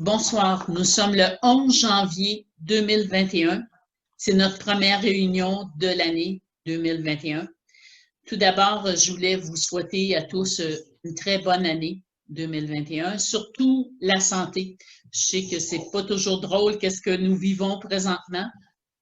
Bonsoir, nous sommes le 11 janvier 2021. C'est notre première réunion de l'année 2021. Tout d'abord, je voulais vous souhaiter à tous une très bonne année 2021, surtout la santé. Je sais que c'est pas toujours drôle qu'est-ce que nous vivons présentement,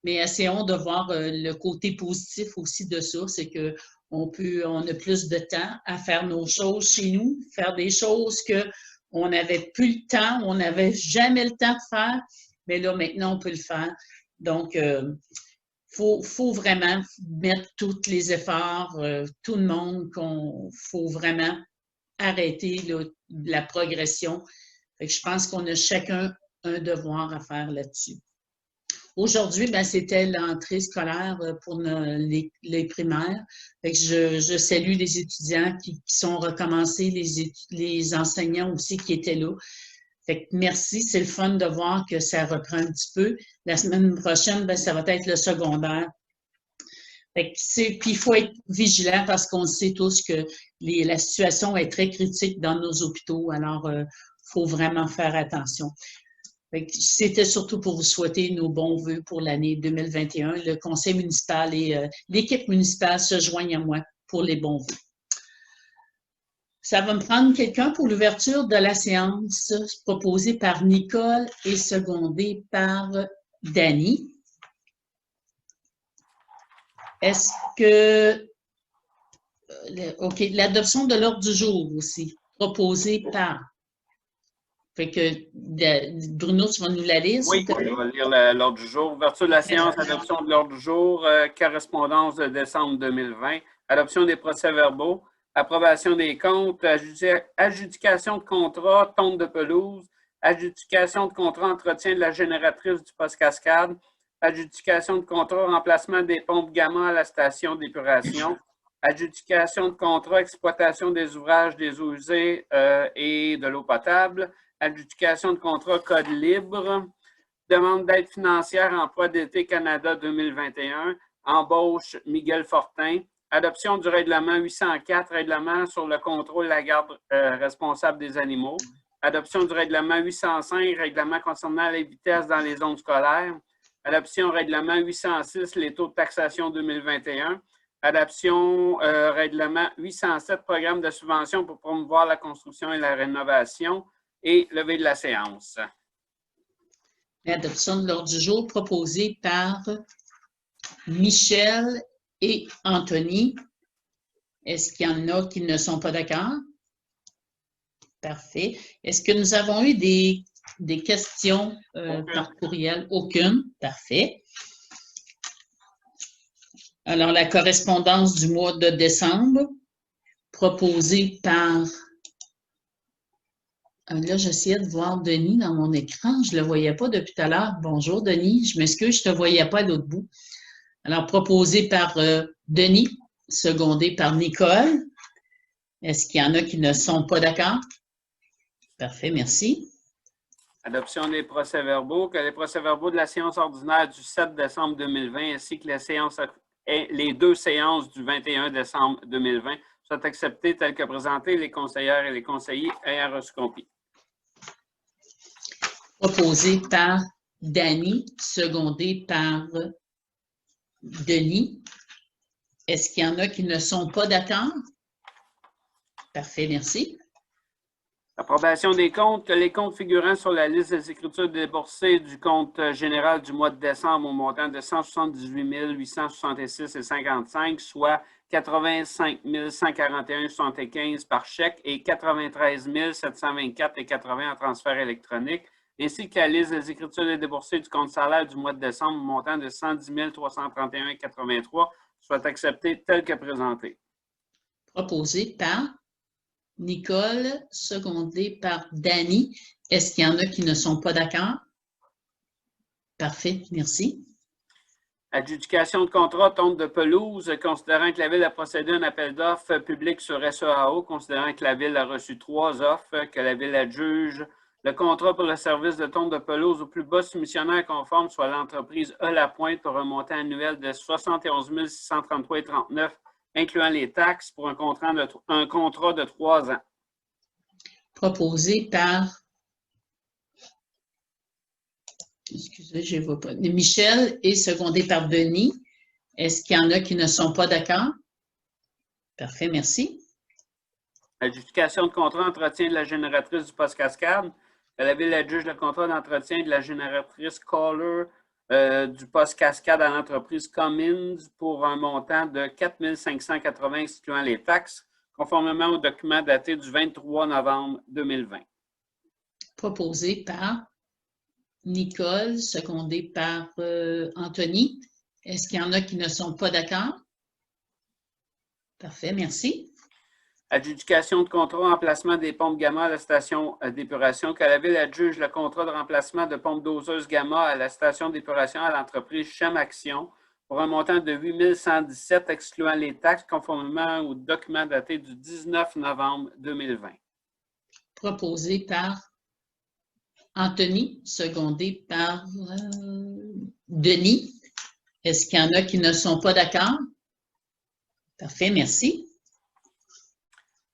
mais essayons de voir le côté positif aussi de ça, c'est que on a plus de temps à faire nos choses chez nous, faire des choses qu'on n'avait plus le temps, on n'avait jamais le temps de faire, mais là, maintenant, on peut le faire. Donc, faut vraiment mettre tous les efforts, tout le monde, faut vraiment arrêter là, la progression. Fait que je pense qu'on a chacun un devoir à faire là-dessus. Aujourd'hui, ben, c'était l'entrée scolaire pour les primaires. Fait que je salue les étudiants qui sont recommencés, les enseignants aussi qui étaient là. Fait que merci, c'est le fun de voir que ça reprend un petit peu. La semaine prochaine, ben, ça va être le secondaire. Fait que puis il faut être vigilant parce qu'on sait tous que la situation est très critique dans nos hôpitaux. Alors, il faut vraiment faire attention. C'était surtout pour vous souhaiter nos bons vœux pour l'année 2021. Le conseil municipal et l'équipe municipale se joignent à moi pour les bons vœux. Ça va me prendre quelqu'un pour l'ouverture de la séance proposée par Nicole et secondée par Dany. Est-ce que... OK, l'adoption de l'ordre du jour aussi, proposée par... Fait que, Bruno, tu vas nous la lire? Oui, je vais lire l'ordre du jour. Ouverture de la séance, adoption de l'ordre du jour, correspondance de décembre 2020, adoption des procès-verbaux, approbation des comptes, adjudication de contrat, tonte de pelouse, adjudication de contrat, entretien de la génératrice du poste Cascade, adjudication de contrat, remplacement des pompes gamma à la station d'épuration, adjudication de contrat, exploitation des ouvrages des eaux usées et de l'eau potable, adjudication de contrat code libre, demande d'aide financière Emploi d'été Canada 2021, embauche Miguel Fortin, adoption du règlement 804, règlement sur le contrôle et la garde responsable des animaux, adoption du règlement 805, règlement concernant les vitesses dans les zones scolaires, adoption règlement 806, les taux de taxation 2021, adoption règlement 807, programme de subvention pour promouvoir la construction et la rénovation, et levée de la séance. L'adoption de l'ordre du jour proposée par Michel et Anthony. Est-ce qu'il y en a qui ne sont pas d'accord? Parfait. Est-ce que nous avons eu des questions par courriel? Aucune. Parfait. Alors, la correspondance du mois de décembre proposée par... Là, j'essayais de voir Denis dans mon écran. Je ne le voyais pas depuis tout à l'heure. Bonjour, Denis. Je m'excuse, je ne te voyais pas à l'autre bout. Alors, proposé par Denis, secondé par Nicole. Est-ce qu'il y en a qui ne sont pas d'accord? Parfait, merci. Adoption des procès-verbaux. Que les procès-verbaux de la séance ordinaire du 7 décembre 2020 ainsi que les deux séances du 21 décembre 2020 soient acceptés tels que présentés, les conseillères et les conseillers ayant reçu copie. Proposé par Dany, secondé par Denis. Est-ce qu'il y en a qui ne sont pas d'accord? Parfait, merci. Approbation des comptes. Que les comptes figurant sur la liste des écritures déboursées du compte général du mois de décembre au montant de 178 866,55, soit 85 141,75 par chèque et 93 724,80 en transfert électronique, ainsi que la liste des écritures déboursées du compte salaire du mois de décembre au montant de 110 331,83, soit acceptées telles que présentées. Proposé par Nicole, secondé par Dany. Est-ce qu'il y en a qui ne sont pas d'accord? Parfait, merci. Adjudication de contrat, tonte de pelouse, considérant que la Ville a procédé à un appel d'offres public sur SEAO, considérant que la Ville a reçu 3 offres, que la Ville adjuge le contrat pour le service de tonte de pelouse au plus bas soumissionnaire conforme, soit l'entreprise E. Lapointe, pour un montant annuel de 71 633,39, incluant les taxes, pour un contrat de 3 ans. Proposé par Excusez, je ne vois pas. Michel est secondé par Denis. Est-ce qu'il y en a qui ne sont pas d'accord? Parfait, merci. Adjudication de contrat d'entretien de la génératrice du poste Cascade. Que la Ville adjuge le contrat d'entretien de la génératrice Caller du poste Cascade à l'entreprise Cummins pour un montant de 4 580 excluant les taxes, conformément au document daté du 23 novembre 2020. Proposé par Nicole, secondé par Anthony. Est-ce qu'il y en a qui ne sont pas d'accord? Parfait, merci. Adjudication de contrat remplacement des pompes gamma à la station d'épuration. Que la Ville adjuge le contrat de remplacement de pompes doseuses gamma à la station d'épuration à l'entreprise Cham Action pour un montant de 8 117 excluant les taxes, conformément au document daté du 19 novembre 2020. Proposé par Anthony, secondé par Denis. Est-ce qu'il y en a qui ne sont pas d'accord? Parfait, merci.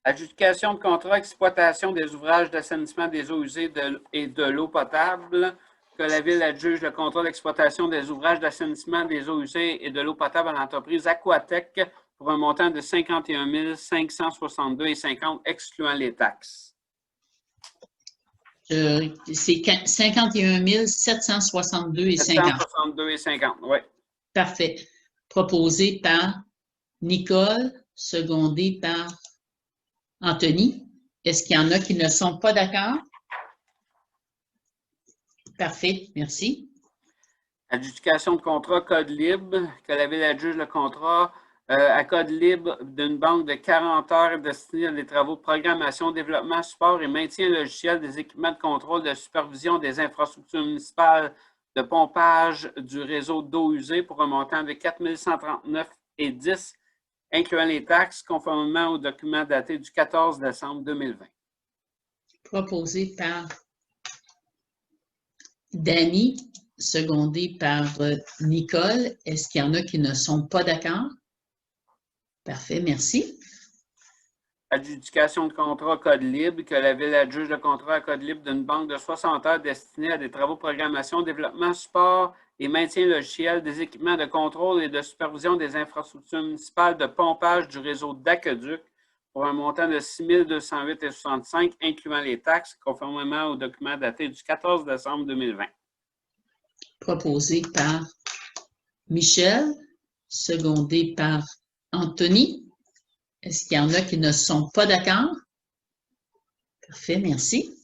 Adjudication de contrat exploitation des ouvrages d'assainissement des eaux usées et de l'eau potable. Que la Ville adjuge le contrat d'exploitation des ouvrages d'assainissement des eaux usées et de l'eau potable à l'entreprise Aquatec pour un montant de 51 562,50 excluant les taxes. C'est 51 762,50. 762,50, oui. Parfait. Proposé par Nicole, secondé par Anthony. Est-ce qu'il y en a qui ne sont pas d'accord? Parfait, merci. Adjudication de contrat Code Libre, que la Ville adjuge le contrat à Code Libre d'une banque de 40 heures destinée à des travaux de programmation, développement, support et maintien logiciel des équipements de contrôle de supervision des infrastructures municipales de pompage du réseau d'eau usée pour un montant de 4 139,10 incluant les taxes, conformément au document daté du 14 décembre 2020. Proposé par Danny, secondé par Nicole. Est-ce qu'il y en a qui ne sont pas d'accord? Parfait, merci. Adjudication de contrat Code Libre, que la Ville adjuge le contrat à Code Libre d'une banque de 60 heures destinée à des travaux de programmation, développement, support et maintien logiciel des équipements de contrôle et de supervision des infrastructures municipales de pompage du réseau d'aqueduc pour un montant de 6 208,65 incluant les taxes, conformément au document daté du 14 décembre 2020. Proposé par Michel, secondé par Anthony. Est-ce qu'il y en a qui ne sont pas d'accord? Parfait, merci.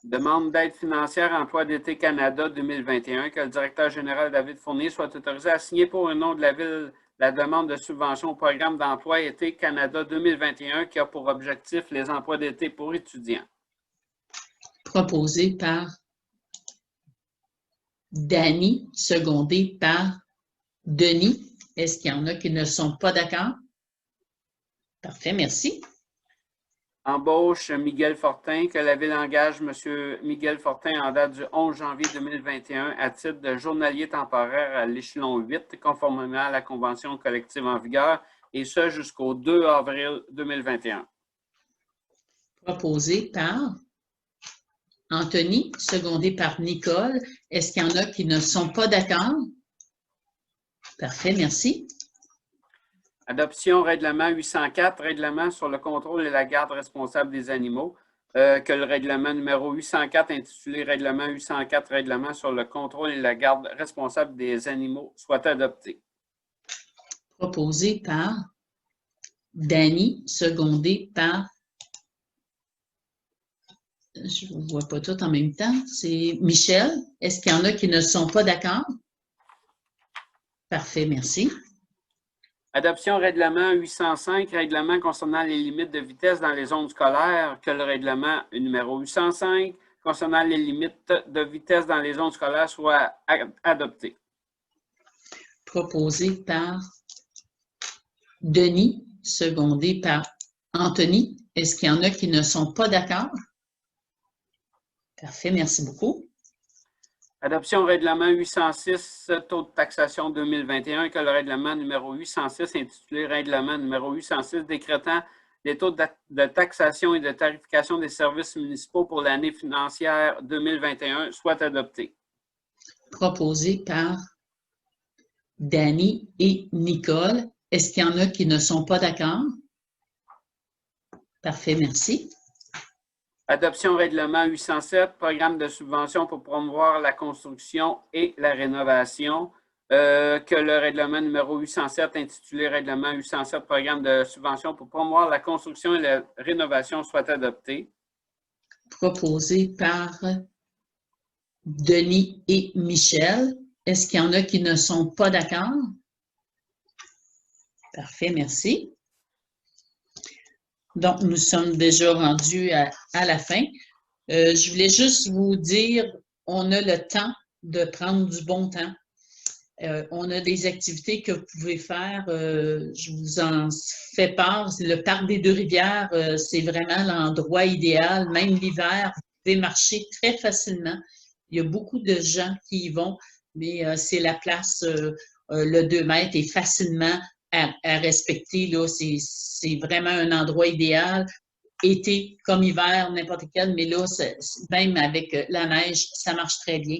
Demande d'aide financière Emploi d'été Canada 2021, que le directeur général David Fournier soit autorisé à signer pour le nom de la Ville la demande de subvention au programme d'emploi été Canada 2021 qui a pour objectif les emplois d'été pour étudiants. Proposé par Danny, secondé par Denis. Est-ce qu'il y en a qui ne sont pas d'accord? Parfait, merci. Embauche Miguel Fortin, que la Ville engage M. Miguel Fortin en date du 11 janvier 2021 à titre de journalier temporaire à l'échelon 8, conformément à la convention collective en vigueur, et ce jusqu'au 2 avril 2021. Proposé par Anthony, secondé par Nicole. Est-ce qu'il y en a qui ne sont pas d'accord? Parfait, merci. Adoption règlement 804, règlement sur le contrôle et la garde responsable des animaux, que le règlement numéro 804 intitulé règlement 804, règlement sur le contrôle et la garde responsable des animaux soit adopté. Proposé par Danny, secondé par, je ne vois pas tout en même temps, c'est Michel. Est-ce qu'il y en a qui ne sont pas d'accord? Parfait, merci. Adoption règlement 805, règlement concernant les limites de vitesse dans les zones scolaires, que le règlement numéro 805 concernant les limites de vitesse dans les zones scolaires soit adopté. Proposé par Denis, secondé par Anthony. Est-ce qu'il y en a qui ne sont pas d'accord? Parfait, merci beaucoup. Adoption règlement 806, taux de taxation 2021, que le règlement numéro 806 intitulé règlement numéro 806 décrétant les taux de taxation et de tarification des services municipaux pour l'année financière 2021 soit adopté. proposé par Danny et Nicole. Est-ce qu'il y en a qui ne sont pas d'accord? Parfait, merci. Adoption règlement 807, programme de subvention pour promouvoir la construction et la rénovation. Que le règlement numéro 807, intitulé Règlement 807, programme de subvention pour promouvoir la construction et la rénovation, soit adopté. Proposé par Denis et Michel. Est-ce qu'il y en a qui ne sont pas d'accord? Parfait, merci. Donc, nous sommes déjà rendus à la fin. Je voulais juste vous dire, on a le temps de prendre du bon temps. On a des activités que vous pouvez faire. Je vous en fais part. Le parc des Deux-Rivières, c'est vraiment l'endroit idéal. Même l'hiver, vous pouvez marcher très facilement. Il y a beaucoup de gens qui y vont, mais c'est la place, le 2 mètres est facilement à respecter. C'est vraiment un endroit idéal. Été comme hiver, n'importe quel, mais là, même avec la neige, ça marche très bien.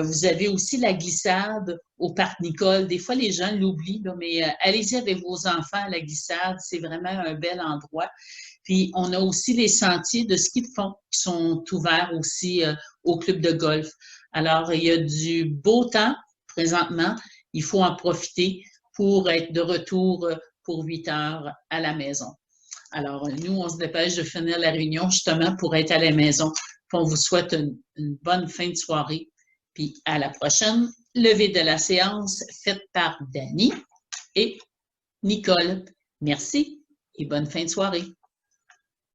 Vous avez aussi la glissade au parc Nicole. Des fois, les gens l'oublient, mais allez-y avec vos enfants à la glissade. C'est vraiment un bel endroit. Puis, on a aussi les sentiers de ski de fond qui sont ouverts aussi au club de golf. Alors, il y a du beau temps présentement. Il faut en profiter pour être de retour pour 8 heures à la maison. Alors, nous, on se dépêche de finir la réunion justement pour être à la maison. Puis on vous souhaite une bonne fin de soirée. Puis à la prochaine levée de la séance faite par Danny et Nicole. Merci et bonne fin de soirée.